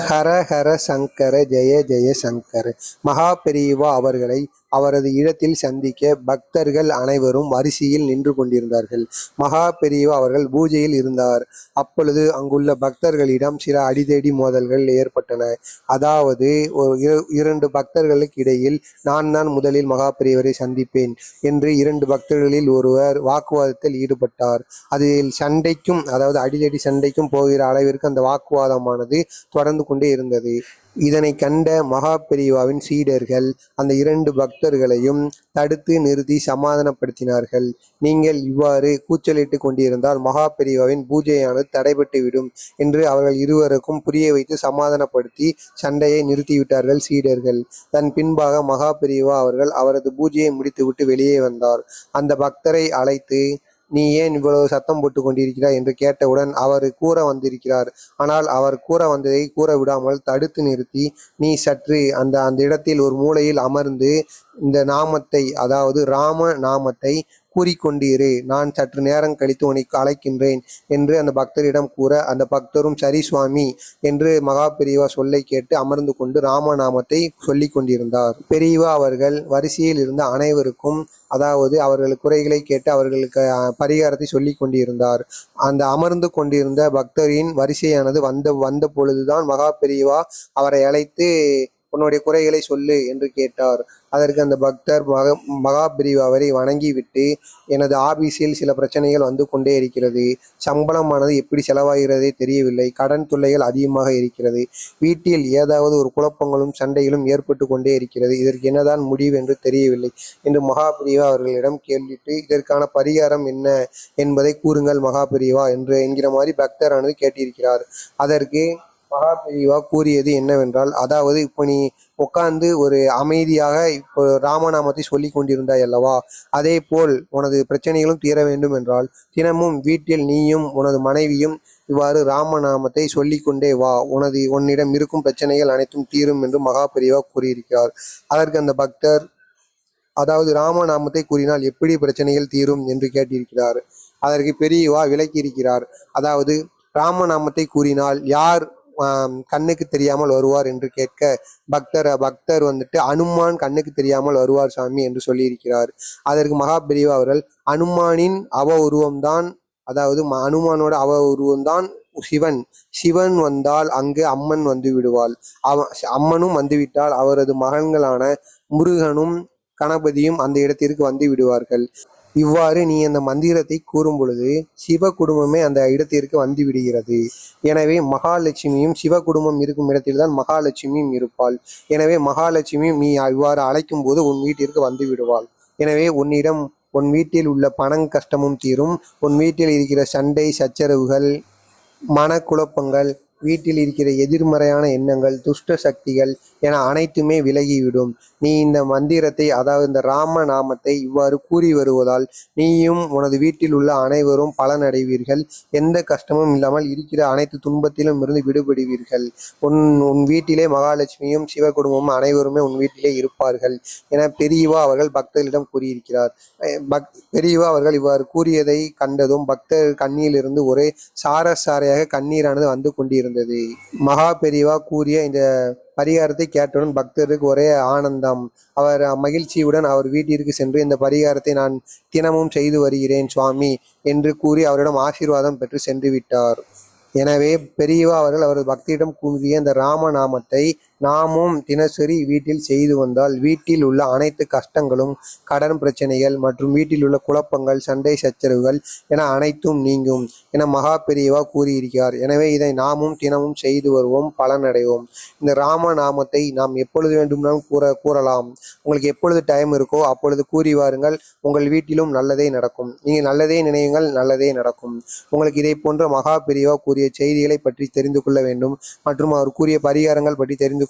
ஹர ஹர சங்கர ஜெய ஜெய சங்கர. மகா பெரியவா அவர்களை அவரது இடத்தில் சந்திக்க பக்தர்கள் அனைவரும் வரிசையில் நின்று கொண்டிருந்தார்கள். மகா பெரியவா அவர்கள் பூஜையில் இருந்தார். அப்பொழுது அங்குள்ள பக்தர்களிடம் சில அடிதடி மோதல்கள் ஏற்பட்டன. அதாவது இரண்டு பக்தர்களுக்கு இடையில் நான் தான் முதலில் மகா பெரியவரை சந்திப்பேன் என்று இரண்டு பக்தர்களில் ஒருவர் வாக்குவாதத்தில் ஈடுபட்டார். அதில் சண்டைக்கும், அதாவது அடிதடி சண்டைக்கும் போகிற அளவிற்கு அந்த வாக்குவாதமானது தொடர்ந்து கொண்டே இருந்தது. இதனை கண்ட மகா பெரியவாவின் சீடர்கள் அந்த இரண்டு பக்தர்களையும் தடுத்து நிறுத்தி சமாதானப்படுத்தினார்கள். நீங்கள் இவ்வாறு கூச்சலிட்டு கொண்டிருந்தால் மகா பெரியவாவின் பூஜையானது தடைபட்டுவிடும் என்று அவர்கள் இருவருக்கும் புரிய வைத்து சமாதானப்படுத்தி சண்டையை நிறுத்திவிட்டார்கள் சீடர்கள். தன் பின்பாக மகா பெரியவா அவர்கள் அவரது பூஜையை முடித்துவிட்டு வெளியே வந்தார். அந்த பக்தரை அழைத்து, நீ ஏன் இவ்வளவு சத்தம் போட்டு கொண்டிருக்கிறாய் என்று கேட்டவுடன் அவர் கூற வந்திருக்கிறார். ஆனால் அவர் கூற வந்ததை கூற விடாமல் தடுத்து நிறுத்தி, நீ சற்று அந்த இடத்தில் ஒரு மூலையில் அமர்ந்து இந்த நாமத்தை, அதாவது ராம நாமத்தை கூறிக்கொண்டிரு, நான் சற்று நேரம் கழித்து உன்னை அழைக்கின்றேன் என்று அந்த பக்தரிடம் கூற, அந்த பக்தரும் சரி சுவாமி என்று மகா பெரியவா சொல்லை கேட்டு அமர்ந்து கொண்டு ராமநாமத்தை சொல்லி கொண்டிருந்தார். பெரியவா அவர்கள் வரிசையில் இருந்த அனைவருக்கும், அதாவது அவர்கள் குறைகளை கேட்டு அவர்களுக்கு பரிகாரத்தை சொல்லி கொண்டிருந்தார். அந்த அமர்ந்து கொண்டிருந்த பக்தரின் வரிசையானது வந்த பொழுதுதான் மகா பெரியவா அவரை அழைத்து, உன்னுடைய குறைகளை சொல்லு என்று கேட்டார். அதற்கு அந்த பக்தர் மகா பெரியவாவை வணங்கிவிட்டு, எனது ஆபீஸில் சில பிரச்சனைகள் வந்து கொண்டே இருக்கிறது, சம்பளமானது எப்படி செலவாகிறதே தெரியவில்லை, கடன் தொல்லைகள் அதிகமாக இருக்கிறது, வீட்டில் ஏதாவது ஒரு குழப்பங்களும் சண்டைகளும் ஏற்பட்டு கொண்டே இருக்கிறது, இதற்கு என்னதான் முடிவு என்று தெரியவில்லை என்று மகா பெரியவா அவர்களிடம் கேள்விட்டு, இதற்கான பரிகாரம் என்ன என்பதை கூறுங்கள் மகா பெரியவா என்கிற மாதிரி பக்தரானது கேட்டிருக்கிறார். அதற்கு மகா பெரியவா கூறியது என்னவென்றால், அதாவது இப்போ நீ உட்கார்ந்து ஒரு அமைதியாக இப்போ ராமநாமத்தை சொல்லி கொண்டிருந்தாய் அல்லவா, அதே போல் உனது பிரச்சனைகளும் தீர வேண்டும் என்றால் தினமும் வீட்டில் நீயும் உனது மனைவியும் இவ்வாறு ராமநாமத்தை சொல்லிக்கொண்டே வா, உன்னிடம் இருக்கும் பிரச்சனைகள் அனைத்தும் தீரும் என்று மகா பெரியவா கூறியிருக்கிறார். அதற்கு அந்த பக்தர், அதாவது ராமநாமத்தை கூறினால் எப்படி பிரச்சனைகள் தீரும் என்று கேட்டிருக்கிறார். அதற்கு பெரியவா விளக்கியிருக்கிறார். அதாவது ராமநாமத்தை கூறினால் யார் கண்ணுக்கு தெரியாமல் வருவார் என்று கேட்க, பக்தர் வந்துட்டு அனுமான் கண்ணுக்கு தெரியாமல் வருவார் சாமி என்று சொல்லியிருக்கிறார். அதற்கு மகா பெரியவா அவர்கள், அனுமானின் அவ உருவம்தான், அதாவது அனுமானோட அவ உருவம்தான் சிவன். சிவன் வந்தால் அங்கு அம்மன் வந்து விடுவாள். அம்மனும் வந்துவிட்டால் அவரது மகன்களான முருகனும் கணபதியும் அந்த இடத்திற்கு வந்து விடுவார்கள். இவ்வாறு நீ அந்த மந்திரத்தை கூறும் பொழுது சிவ குடும்பமே அந்த இடத்திற்கு வந்து விடுகிறது. எனவே மகாலட்சுமியும் சிவ குடும்பம் இருக்கும் இடத்தில்தான் மகாலட்சுமியும் இருப்பாள். எனவே மகாலட்சுமியும் நீ இவ்வாறு அழைக்கும் போது உன் வீட்டிற்கு வந்து விடுவாள். எனவே உன் வீட்டில் உள்ள பணம் கஷ்டமும் தீரும். உன் வீட்டில் இருக்கிற சண்டை சச்சரவுகள், மனக்குழப்பங்கள், வீட்டில் இருக்கிற எதிர்மறையான எண்ணங்கள், துஷ்ட சக்திகள் என அனைத்துமே விலகிவிடும். நீ இந்த மந்திரத்தை, அதாவது இந்த ராம நாமத்தை இவ்வாறு கூறி வருவதால் நீயும் உனது வீட்டில் உள்ள அனைவரும் பலனடைவீர்கள். எந்த கஷ்டமும் இல்லாமல் இருக்கிற அனைத்து துன்பத்திலும் இருந்து விடுபடுவீர்கள். உன் வீட்டிலே மகாலட்சுமியும் சிவ குடும்பமும் அனைவருமே உன் வீட்டிலே இருப்பார்கள் என பெரியவா அவர்கள் பக்தர்களிடம் கூறியிருக்கிறார். பெரியவா அவர்கள் இவ்வாறு கூறியதை கண்டதும் பக்தர் கண்ணியிலிருந்து ஒரே சாரையாக கண்ணீரானது வந்து கொண்டிருந்தது. மகா பெரியவா கூறிய இந்த பரிகாரத்தை கேட்டவுடன் பக்தருக்கு ஒரே ஆனந்தம். அவர் மகிழ்ச்சியுடன் அவர் வீட்டிற்கு சென்று, இந்த பரிகாரத்தை நான் தினமும் செய்து வருகிறேன் சுவாமி என்று கூறி அவரிடம் ஆசீர்வாதம் பெற்று சென்று விட்டார். எனவே பெரியவா அவர்கள் அவரது பக்தியிடம் கூறிய இந்த ராமநாமத்தை நாமும் தினசரி வீட்டில் செய்து வந்தால் வீட்டில் உள்ள அனைத்து கஷ்டங்களும், கடன் பிரச்சனைகள் மற்றும் வீட்டில் உள்ள குழப்பங்கள், சண்டை சச்சரவுகள் என அனைத்தும் நீங்கும் என மகா பெரியவா கூறியிருக்கிறார். எனவே இதை நாமும் தினமும் செய்து வருவோம், பலனடைவோம். இந்த ராமநாமத்தை நாம் எப்பொழுது வேண்டுமானாலும் கூறலாம். உங்களுக்கு எப்பொழுது டைம் இருக்கோ அப்பொழுது கூறி வாருங்கள். உங்கள் வீட்டிலும் நல்லதே நடக்கும். நீங்கள் நல்லதே நினையுங்கள், நல்லதே நடக்கும். உங்களுக்கு இதை போன்ற மகா பெரியவா கூறிய செய்திகளை பற்றி தெரிந்து கொள்ள வேண்டும் மற்றும் அவர் கூறிய பரிகாரங்கள் பற்றி தெரிந்து